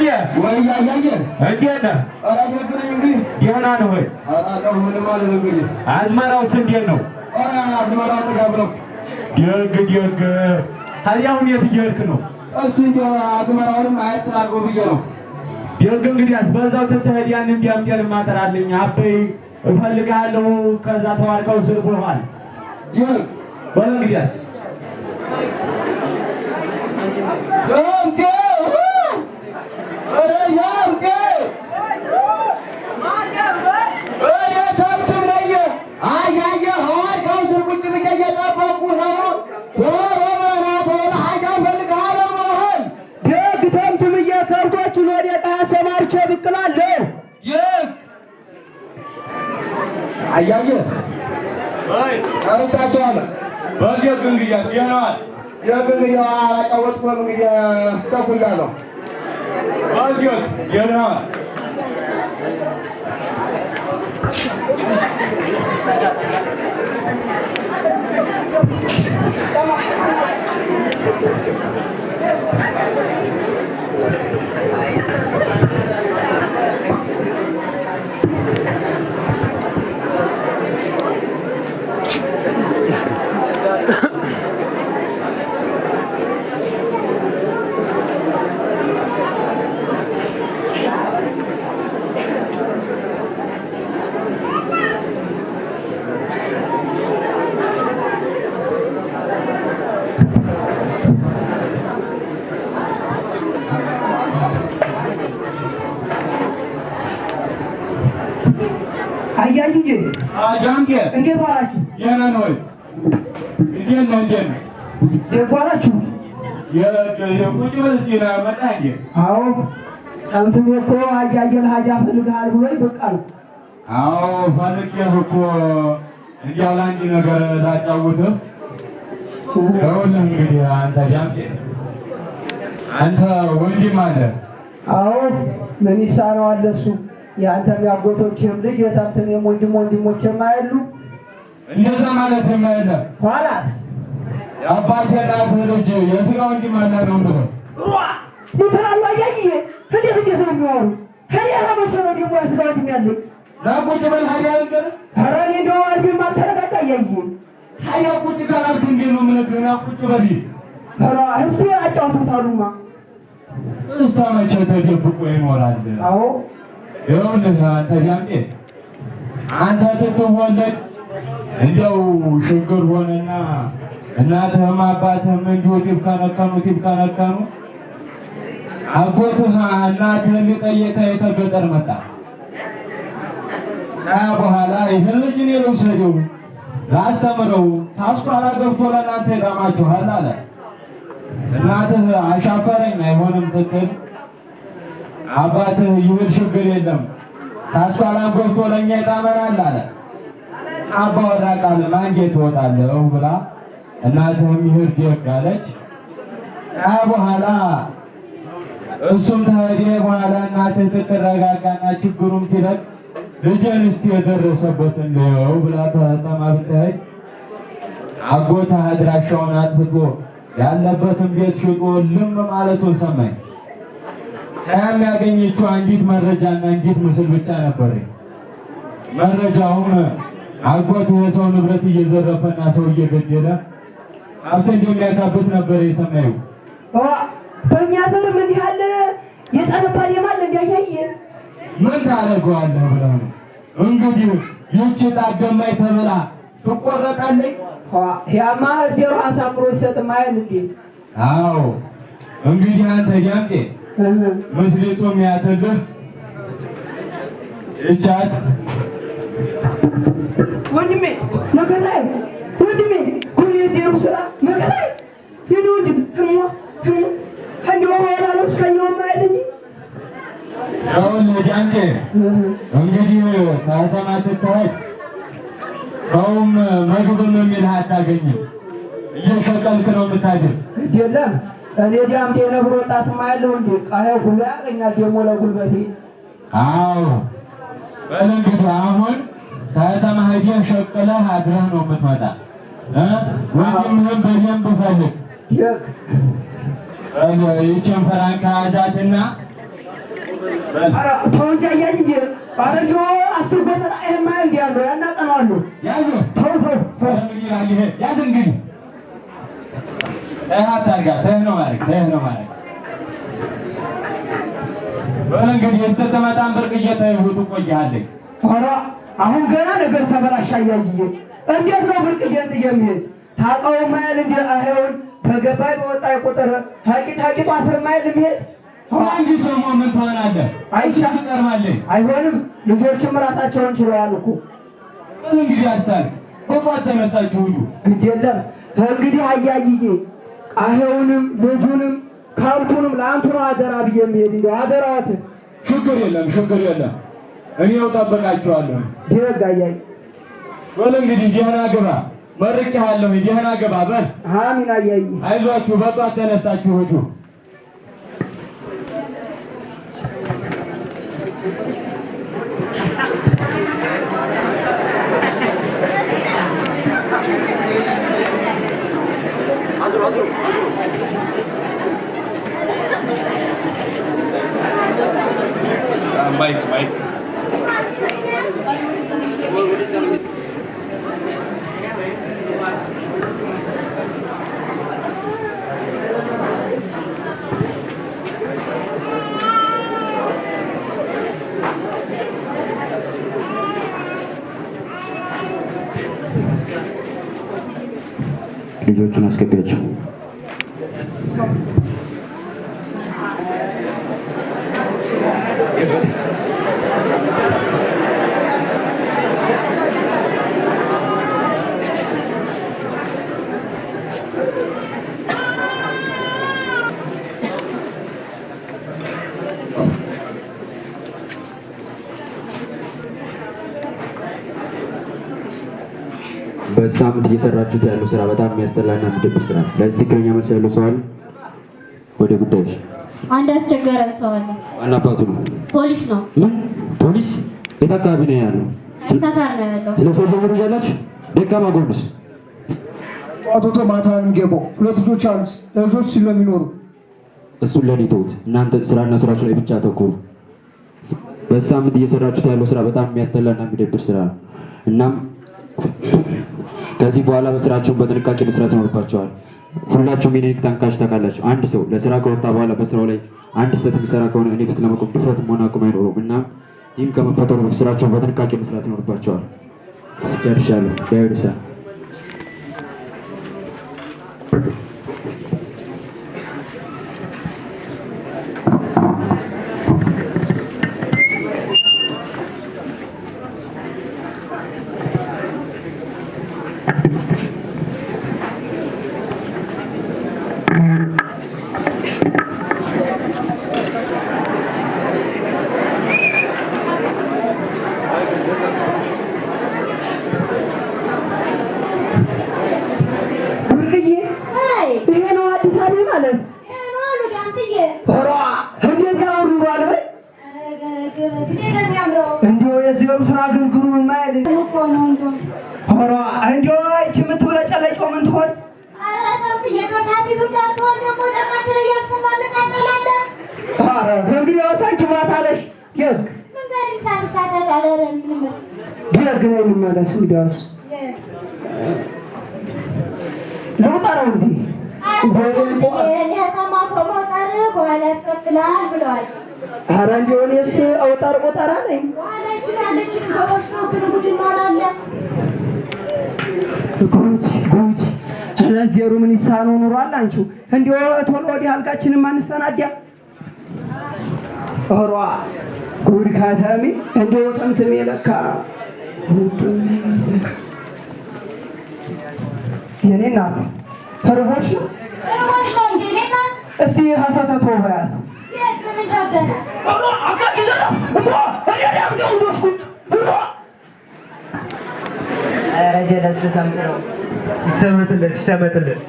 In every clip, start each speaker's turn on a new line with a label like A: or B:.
A: ወንድሜ
B: ወይ ያያየ
A: እንዴት ነህ?
B: ኧረ ደህና ነኝ።
A: ደህና ነህ ወይ?
B: ኧረ አለሁ ምንም አልልም። እንግዲህ
A: አዝመራውስ እንዴት ነው?
B: ኧረ አዝመራው ጥጋብ ነው።
A: ደግ ታዲያ አሁን የት እየሄድክ ነው?
B: እሱ እንደው አዝመራውንም ማየት ላድርገው ብዬ ነው።
A: ደግ እንግዲያስ በዛው ትተህ ያንን እንዲያምጤን ማጠራልኝ አበይ እፈልግሃለሁ። ከዛ ተዋርቀው ስር ብሏል።
B: ይህ
A: በል እንግዲያስ
B: አያየ
A: ወይ
B: አውጣቷል
A: በልየት እንግዲያስ ይሆናል
B: የግንያ አላጫወትኩም። እንግዲህ ተኩያለሁ።
A: በልየት ይሆናል
C: አያይዬ
B: አጃንጌ
C: እንዴት ዋላችሁ?
B: የና ነው እንዴት ነው
C: ደግ ዋላችሁ?
B: የቁጭ በልስ መጣ እንዴ?
C: አዎ ጠምትም እኮ አያየን ሀጃ ፈልግሃል ብሎ ይበቃል።
B: አዎ ፈልጌህ እኮ እንዲያው ለአንድ ነገር ላጫውትህ። ይኸውልህ እንግዲህ አንተ ጃንጌ አንተ ወንድም አለ።
C: አዎ ምን ይሳነዋል እሱ የአንተም ያጎቶችህም ልጅ የታንተም ወንድሞችህም አይደሉ?
B: እንደዛ ማለት የማይለ
C: ኋላስ
B: የአባቴ እናት ልጅ የሥጋ ወንድም አለ ነው የምለው።
C: ሙተላሉ አያይዬ እንዴት ነው የሚያወሩ? ሀዲያ ሀበሰ ነው ደግሞ የሥጋ ወንድም ያለኝ
B: ቁጭ በል ሀዲያ ነገር
C: ኧረ እኔ እንደው አልቤም አልተረጋጋ አያይዬ
B: ሀዲያ ቁጭ ካላልክ እንዴት ነው የምነግርህ? ቁጭ በል
C: ኧረ እስኪ አጫውቱታሉማ።
B: እስከ መቼ ተደብቆ ይኖራል?
C: አዎ
B: ይኸውልህ አንተ ጃንጤ አንተ ስትወለድ እንደው ችግር ሆነና እናትህም አባትህም እንዲሁ ቲብከነከኑ አጎትህ እናትህን ሊጠይቅህ የተገጠር መጣ። በኋላ ይህን ልጅ እኔ ልውሰደው ላስተምረው ታስኳላ ገብቶ ለእናንተ ይጠማችኋል አለ። እናትህ አሻፈረኝ አይሆንም ስትል አባትህ ይሁን ችግር የለም ታስኳላን ገብቶ ለእኛ ይጣመናል አለ። አባወራ ቃል ማንጌት ትወጣለሁ ብላ እናትህም ይሄድ ደግ አለች። በኋላ እሱም ተሄደ በኋላ እናትህ ትረጋጋና ችግሩም ሲለቅ ልጄን እስቲ የደረሰበትን ልየው ብላ ተጠማ ብትሄድ አጎትህ አድራሻውን አጥፍቶ ያለበትን ቤት ሽጦ ልም ማለቱን ሰማኝ። ያገኘችው አንዲት መረጃና አንዲት ምስል ብቻ ነበር። መረጃውም አጎትህ የሰው ንብረት እየዘረፈና ሰው እየገደለ ሀብት እንደሚያካብት ነበር የሰማየው።
C: በእኛ ዘርም እንዲህ አለ የጠነባል የማለ እንዲያያየ
B: ምን ታደርገዋለህ ብለው ነው እንግዲህ ይህች ጣገማይ ተብላ ትቆረጣለች።
C: ያማ እዚያው አሳምሮ ይሰጥም አይደል እንዴ?
B: አዎ እንግዲህ አንተ ጃንጤ ምስሊቱም ያትልህ እቻት
C: ወንድሜ መከታይ ወንድሜ ኩል የዜሩ ስራ መከታይ የኔ ወንድም እንደው ወራለው እስከኛውም አይደል
B: ሰውን ጃንጤ እንግዲህ ከተማ ስትሄድ ሰውም ምግብም የሚልህ አታገኝም። እየሸቀልክ ነው የምታድር።
C: የለም እኔ ዲያምቴ ነብሮ ወጣትማ ያለው እንዴ ቃየው ሁሉ ያገኛል ደግሞ ለጉልበቴ።
B: አዎ በል እንግዲህ አሁን ከተማ ሄደህ ሸቅለህ አድረህ ነው የምትመጣ። ወንድምህም በደንብ ፈልግ። ይህችን ፍራንካ ያዛትና
C: ኧረ ተው እንጂ አያይዬ። ኧረ እንደው 10 ጎተራ ይሄማ እንዲህ ያለው ያናቀነዋል።
B: ያዝ
C: ተው
B: እንግዲህ ይላል ይሄ ያዝ እንግዲህ አታርጋ ተህ ነው ማለት በል እንግዲህ እስተተመጣን ብርቅዬ ተይው ትቆያለህ።
C: ኧረ አሁን ገና ነገር ተበላሽ አያይዬ። እንዴት ነው ብርቅዬ እንጥዬ የምሄድ ታውቀው ማይል እንደ አይሆን በገባይ በወጣ ቁጥር ታቂት 10 ማይል የሚሄድ
B: አንድ ሰሞን ምን ትሆናለህ? ትቀርማለህ።
C: አይሆንም። ልጆችም ራሳቸውን ችለዋል እኮ።
B: እንግዲህ አስታርቅ በጧት ተነሳችሁ ሁሉ
C: ግድ የለም እንግዲህ አያይዬ ቃሄውንም ልጁንም ከብቱንም ለአንቱ ነው አደራ ብዬ የሚሄድ እንደው አደራዎት።
B: ችግር የለም እኔው ጠብቃችኋለሁ።
C: ደግ አያይ
B: በል እንግዲህ ደህና ግባ መርቄሃለሁ። ደህና ግባ በል።
C: አሚን አያይ።
B: አይዟችሁ በጧት ተነሳችሁ ሁሉ Mike.
A: ልጆቹን አስገቢያቸው። በሳምንት እየሰራችሁት ያለው ስራ በጣም የሚያስጠላና የሚደብር ስራ። ለዚህ ትክክለኛ መልስ ያለው ሰው አለ? ወደ ጉዳዮች።
D: አንድ አስቸጋሪ ሰው አለ።
A: ዋና አባቱ ነው?
D: ፖሊስ ነው።
A: ምን ፖሊስ? የት አካባቢ ነው ያለው?
D: ሰፈር ነው ያለው።
A: ስለ ሰው መረጃ አላችሁ? ደካማ ጎንስ?
C: አቶቶ ማታ ነው የሚገባው። 2 ልጆች አሉት። ለልጆች ሲሉ የሚኖሩ
A: እሱን ለኔ ተውት። እናንተ ስራና ስራችሁ ላይ ብቻ አተኩሩ። በሳምንት እየሰራችሁት ያለው ስራ በጣም የሚያስጠላና የሚደብር ስራ ነው። እናም ከዚህ በኋላ በስራቸውን በጥንቃቄ መስራት ይኖርባቸዋል። ሁላችሁም የኔን ታንካሽ ታውቃላችሁ። አንድ ሰው ለስራ ከወጣ በኋላ በስራው ላይ አንድ ስህተት የሚሰራ ከሆነ እኔ ፊት ለመቆም ድፍረትም ሆነ አቅም አይኖረውም። እናም ይህም ከመፈጠሩ በፊት ስራቸውን በጥንቃቄ መስራት ይኖርባቸዋል። ጨርሻለሁ። ዳይወድሳ
C: እንዲሁ የዚህው ስራ ግን ግሩም ማይል ሆሮ እንዲሁ እቺ የምትብለጨለጨው ምን ትሆን? ኧረ እንግዲህ ወሳች ማታለሽ ደግ ነው የሚመለስ እንዲያውስ ለውጣ ነው እንዴ? ኧረ እንዲሁ እኔስ አውጣር ቆጠራ ነኝ። ጉድ ለዜሩ ምን ይሳነው ኑሯል። አንቺው እንዲሁ ቶሎ ወዲህ አልጋችንም አንሰናዳ። ኧረ ጉድ ከተሜ እንዲሁ ጥንትም የለካ የኔ እናት ተርቦሽ ነው እስቲ ሀሰተቶ በያት ይሰመጥልን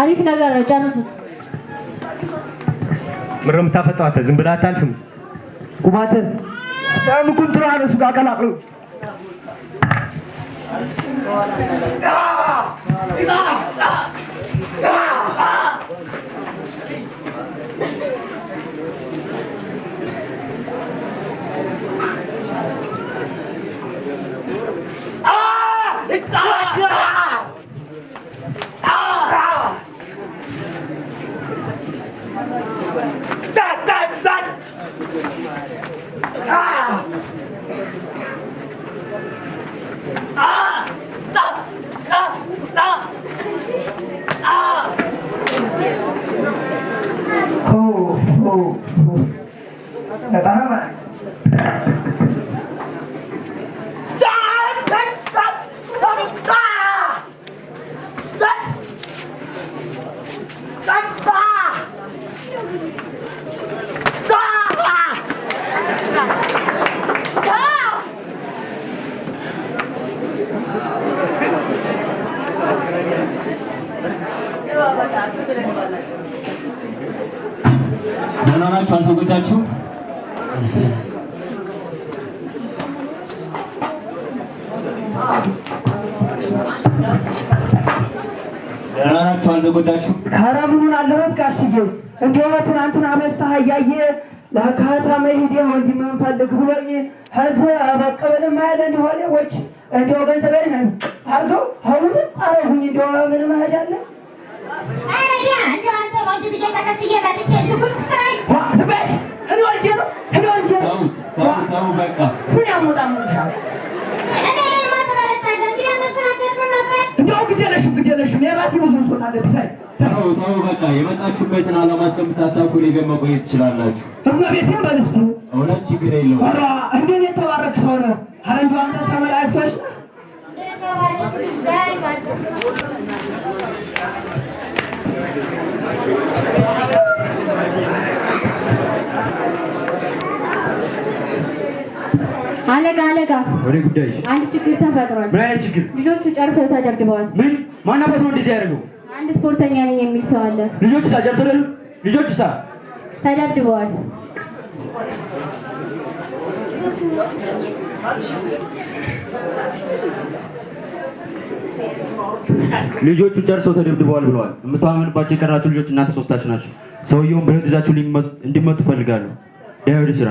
D: አሪፍ ነገር ነው። ጨርሱት።
E: ምንም ታፈጣው ዝም ብለህ አታልፍም
C: ቁማተ ታምኩን ትራነሱ ጋር ቀላቅሉ
B: ደናናችሁ አልተጎዳችሁ ደናናችሁ አልተጎዳችሁ
C: ካራሙን አለበት ጋሽዬ እንደው ትናንትና መስታህ ያየ ለካታ መሄድ ወንድ መንፈልግ ብሎኝ ሀዘ አበቀበለ ማይለ እንደሆነ ወጭ እንደው ገንዘቤን አርገው አሁን አረጉኝ እንደው ምን መሄድ አለ
F: አረዲያ እንደው አንተ ወንድ ብዬ ተከትዬ መጥቼ ዝጉት ስራይ
C: ስበት ህዶልጀ ህዶልጀ
B: ታው በቃ
C: ምን ያሞጣም
F: እኔ ላይ ማተባለታ እንግዲህ አመሰናገር ምን ነበር
C: እንደው ግደለሽም የራሴ ብዙ ሶና ለብታይ
B: ታው በቃ የመጣችሁበትን ዓላማ እስከምታሳኩ ሊገመ ቆየት ትችላላችሁ
C: እመቤቴን በልስቱ
B: እውነት ችግር የለውም
C: ኧረ እንዴት የተባረክ ሰው ነው ኧረ እንደው አንተ ሰማላይቶሽ
F: ዛሬ ማለት
D: አለቃ
A: ወሬ ጉዳይሽ
D: አንድ ችግር ተፈጥሯል።
A: ምን አይነት ችግር?
D: ልጆቹ ጨርሰው ተደብድበዋል።
A: ምን ማናበት ነው እንደዚህ ያደርገው?
D: አንድ ስፖርተኛ ነኝ የሚል ሰው አለ።
A: ልጆቹ ጨርሰው ልጆቹ
D: ተደብድበዋል።
A: ልጆቹ ጨርሰው ተደብድበዋል ብለዋል። የምታመንባቸው የቀራችሁ ልጆች እናንተ ሶስታችሁ ናቸው። ሰውየውን በህይወት ይዛችሁ እንዲመጡ ፈልጋለሁ። ወደ ስራ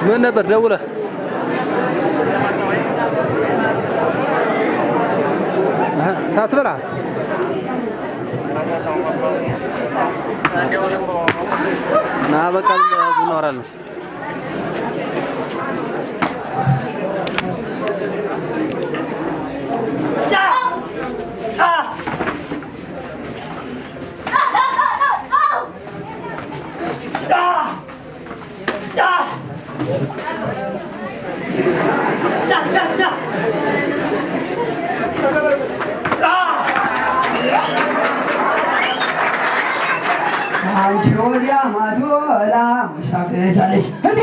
E: ምን ነበር ደውለህ ታትበላ ና በቃ እናወራለን
C: አንቺ ማዶላ ሙሻከቻለሽ እንዴ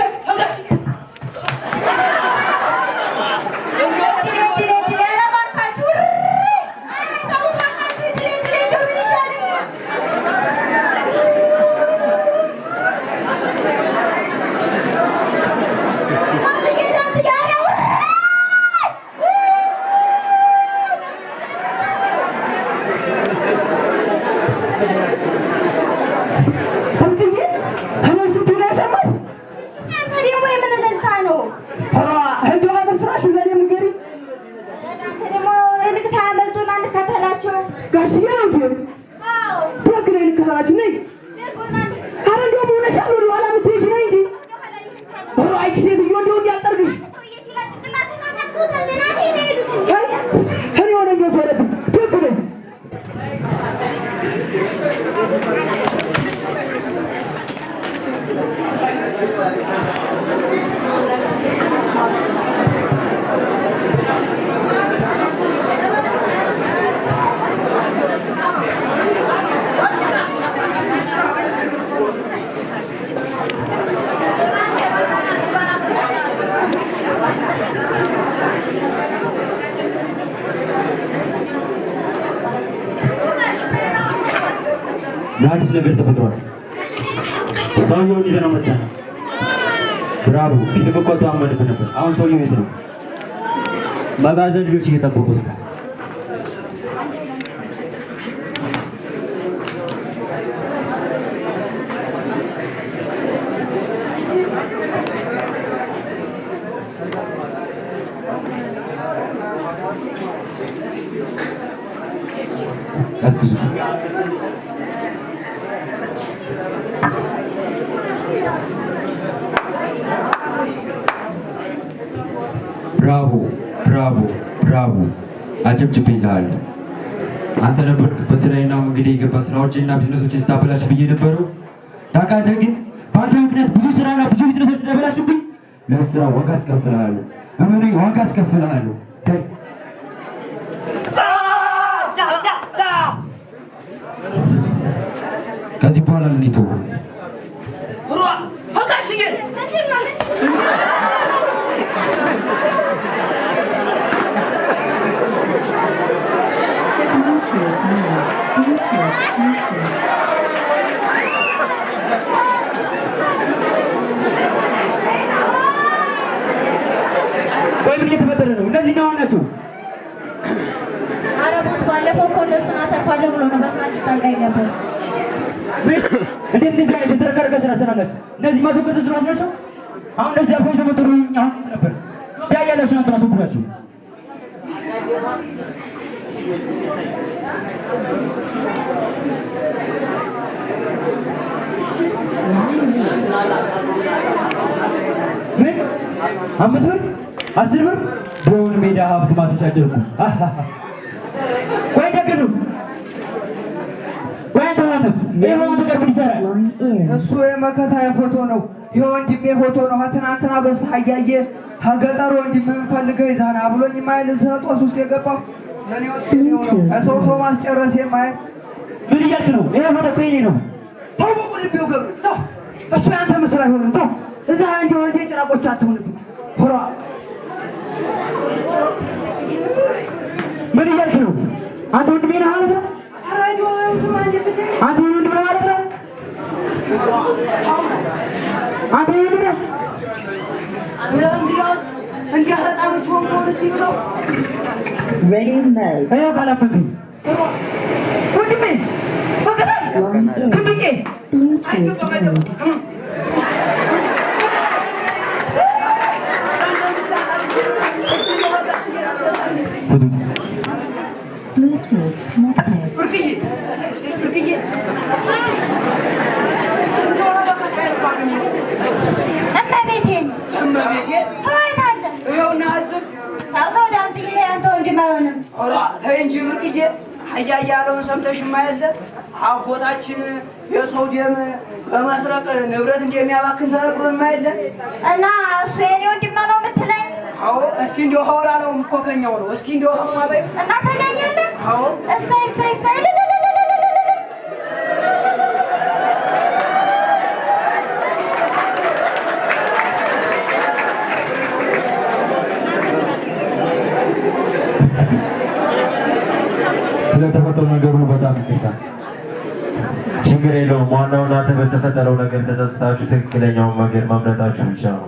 A: ምን አዲስ ነገር ተፈጥሯል? ሰውየውን ይዘነው መጣን። ብራቮ! ፊልም እኮ ተዋመንብህ ነበር። አሁን ሰውየው የት ነው? መጋዘን ልጆች እየጠበቁት ነው። ብራቮ ብራቮ ብራቮ! አጨብጭቤልሃለሁ። አንተ ነበርክ በስራዬ ነው እንግዲህ የገባ ስራዎችና ቢዝነሶች ስታበላሽ ብዬ ነበረው። ታውቃለህ ግን በአንተ ምክንያት ብዙ ስራና ብዙ ቢዝነሶች ተበላሹብኝ። ለስራ ዋጋ አስከፍልሃለሁ። እመነኝ፣ ዋጋ አስከፍልሃለሁ። ከዚህ በኋላ ለኔ ተወው።
C: ቆይ ምን እየተፈጠረ ነው? እነዚህ ነው ናቸው።
D: ኧረ ቦስ ባለፈው እኮ እነሱን አተርፋለሁ ብሎ ነው በስራችን ጣልቃ የገባው።
C: እንዴት እንደዚህ አይነት የተረጋጋ ስራ ሰራላችሁ? እነዚህ ማስወገድ ስራዎች ናቸው። አሁን እንደዚህ አልፎ ሰመጥሩኝ አሁን ነበር ያያላችሁ ነው ተራሱብላችሁ። ምን 5 ብር 10 ብር በውን ሜዳ ሀብት ማስቻጀርኩ። ቆይ ደግኑ ቆይ ተዋነ ይሄው ነገር ምን ይሰራል? እሱ የመከታ ፎቶ ነው። የወንድሜ ፎቶ ነው። ትናንትና በፀሐይ ያየ ከገጠር ወንድሜ ፈልገው ይዛና ብሎኝ ማይል ዘጦስ ውስጥ የገባው ለኔ ወስኝ ነው። ሰው ማስጨረስ የማይል ምን እያልክ ነው? ይሄ ፎቶ እኮ የኔ ነው። ተው ልቤው ገብር ተው። እሱ ያንተ መስራ ይሆን ተው። እዛ አንተ ወንዴ ጭራቆች አትሆንብኝ። ሆራ ምን እያልክ ነው? አንተ ወንድሜ ነህ ማለት ነው? አራዲዮ አንተ ወንድሜ ነህ ማለት ነው? አንተ ወንድሜ ነህ? እንግዲያውስ እንዲያጣጣሮች ወንኮን እስቲ ነው ready mode አዮ ካላፈኩኝ ወንድሜ ወከታ ወንድሜ
G: እንጂ ብርቅዬ ያያለውን ሰምተሽ ማያለ አጎታችን የሰው ደም በመስረቅ ንብረት እንደሚያባክን ተረግሮ ማያለ
F: እና እሱ የኔ ወንድም ነው የምትለኝ?
G: አዎ። እስኪ እንደው ሐዋላ ነው እኮ ከኛው ነው። እስኪ እንደው ሐማባይ
F: እና ተገኘለ?
G: አዎ።
F: እሰይ እሰይ እሰይ
A: ስለተፈጠረው ነገር ሁሉ በጣም ይቅርታ። ችግር የለውም። ዋናው እናንተ በተፈጠረው ነገር ተጸጽታችሁ ትክክለኛውን መንገድ መምረጣችሁ ብቻ ነው።